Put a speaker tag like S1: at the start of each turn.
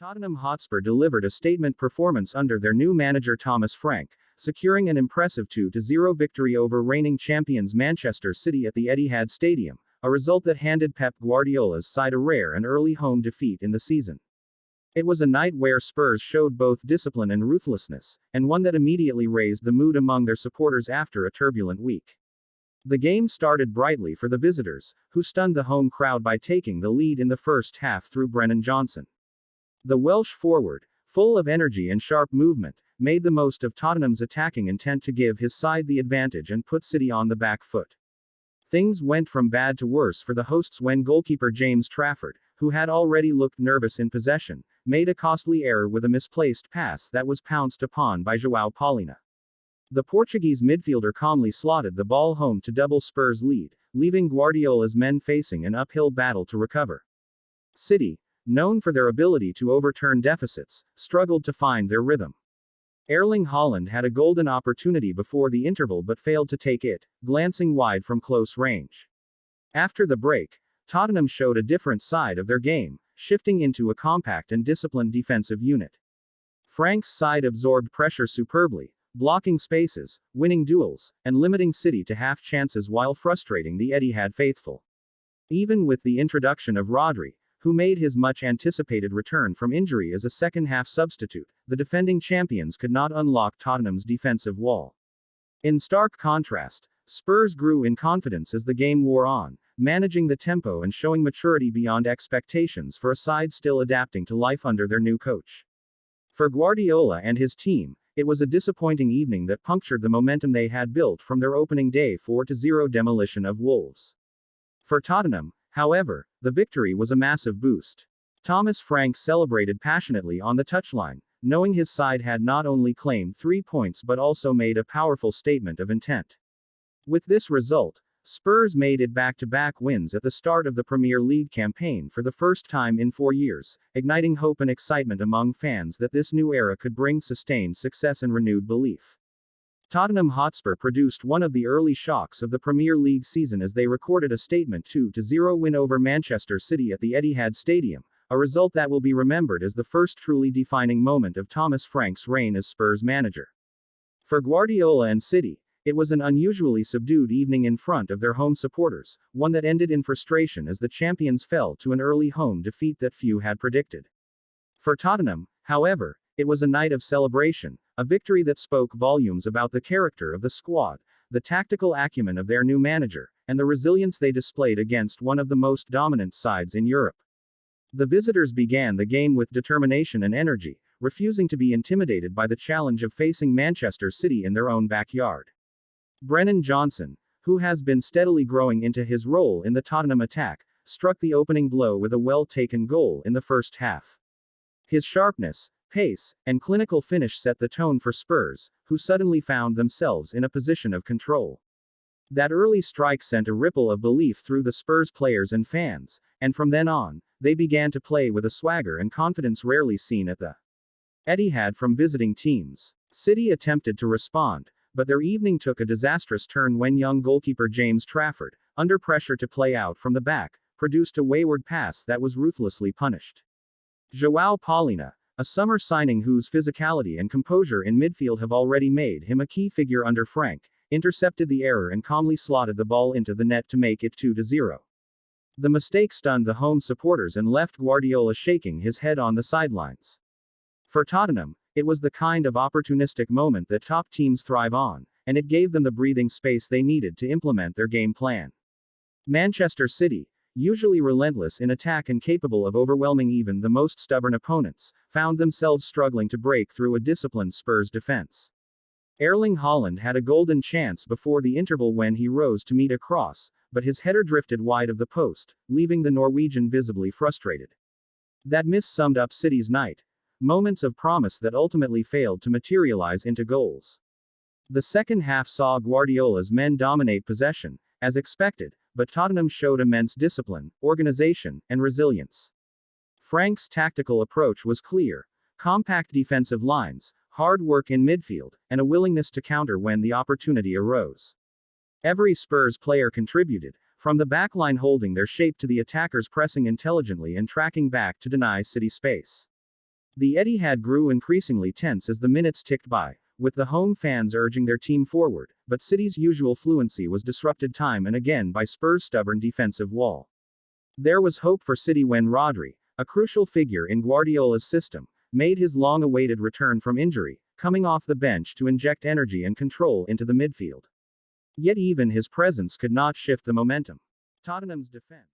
S1: Tottenham Hotspur delivered a statement performance under their new manager Thomas Frank, securing an impressive 2-0 victory over reigning champions Manchester City at the Etihad Stadium, a result that handed Pep Guardiola's side a rare and early home defeat in the season. It was a night where Spurs showed both discipline and ruthlessness, and one that immediately raised the mood among their supporters after a turbulent week. The game started brightly for the visitors, who stunned the home crowd by taking the lead in the first half through Brennan Johnson. The Welsh forward, full of energy and sharp movement, made the most of Tottenham's attacking intent to give his side the advantage and put City on the back foot. Things went from bad to worse for the hosts when goalkeeper James Trafford, who had already looked nervous in possession, made a costly error with a misplaced pass that was pounced upon by João Paulina. The Portuguese midfielder calmly slotted the ball home to double Spurs' lead, leaving Guardiola's men facing an uphill battle to recover. City, known for their ability to overturn deficits, struggled to find their rhythm. Erling Haaland had a golden opportunity before the interval but failed to take it, glancing wide from close range. After the break, Tottenham showed a different side of their game, shifting into a compact and disciplined defensive unit. Frank's side absorbed pressure superbly, blocking spaces, winning duels, and limiting City to half chances while frustrating the Etihad faithful. Even with the introduction of Rodri, who made his much-anticipated return from injury as a second-half substitute, the defending champions could not unlock Tottenham's defensive wall. In stark contrast, Spurs grew in confidence as the game wore on, managing the tempo and showing maturity beyond expectations for a side still adapting to life under their new coach. For Guardiola and his team, it was a disappointing evening that punctured the momentum they had built from their opening day 4-0 demolition of Wolves. For Tottenham, however, the victory was a massive boost. Thomas Frank celebrated passionately on the touchline, knowing his side had not only claimed 3 points but also made a powerful statement of intent. With this result, Spurs made it back-to-back wins at the start of the Premier League campaign for the first time in 4 years, igniting hope and excitement among fans that this new era could bring sustained success and renewed belief. Tottenham Hotspur produced one of the early shocks of the Premier League season as they recorded a statement 2-0 win over Manchester City at the Etihad Stadium, a result that will be remembered as the first truly defining moment of Thomas Frank's reign as Spurs manager. For Guardiola and City, it was an unusually subdued evening in front of their home supporters, one that ended in frustration as the champions fell to an early home defeat that few had predicted. For Tottenham, however, it was a night of celebration, a victory that spoke volumes about the character of the squad, the tactical acumen of their new manager, and the resilience they displayed against one of the most dominant sides in Europe. The visitors began the game with determination and energy, refusing to be intimidated by the challenge of facing Manchester City in their own backyard. Brennan Johnson, who has been steadily growing into his role in the Tottenham attack, struck the opening blow with a well-taken goal in the first half. His sharpness, pace, and clinical finish set the tone for Spurs, who suddenly found themselves in a position of control. That early strike sent a ripple of belief through the Spurs players and fans, and from then on, they began to play with a swagger and confidence rarely seen at the Etihad from visiting teams. City attempted to respond, but their evening took a disastrous turn when young goalkeeper James Trafford, under pressure to play out from the back, produced a wayward pass that was ruthlessly punished. João Paulina, a summer signing whose physicality and composure in midfield have already made him a key figure under Frank, intercepted the error and calmly slotted the ball into the net to make it 2-0. The mistake stunned the home supporters and left Guardiola shaking his head on the sidelines. For Tottenham, it was the kind of opportunistic moment that top teams thrive on, and it gave them the breathing space they needed to implement their game plan. Manchester City, usually relentless in attack and capable of overwhelming even the most stubborn opponents, found themselves struggling to break through a disciplined Spurs defense. Erling Haaland had a golden chance before the interval when he rose to meet a cross, but his header drifted wide of the post, leaving the Norwegian visibly frustrated. That miss summed up City's night. Moments of promise that ultimately failed to materialize into goals. The second half saw Guardiola's men dominate possession, as expected, but Tottenham showed immense discipline, organization, and resilience. Frank's tactical approach was clear: compact defensive lines, hard work in midfield, and a willingness to counter when the opportunity arose. Every Spurs player contributed, from the backline holding their shape to the attackers pressing intelligently and tracking back to deny City space. The Etihad grew increasingly tense as the minutes ticked by, with the home fans urging their team forward, but City's usual fluency was disrupted time and again by Spurs' stubborn defensive wall. There was hope for City when Rodri, a crucial figure in Guardiola's system, made his long-awaited return from injury, coming off the bench to inject energy and control into the midfield. Yet even his presence could not shift the momentum. Tottenham's defense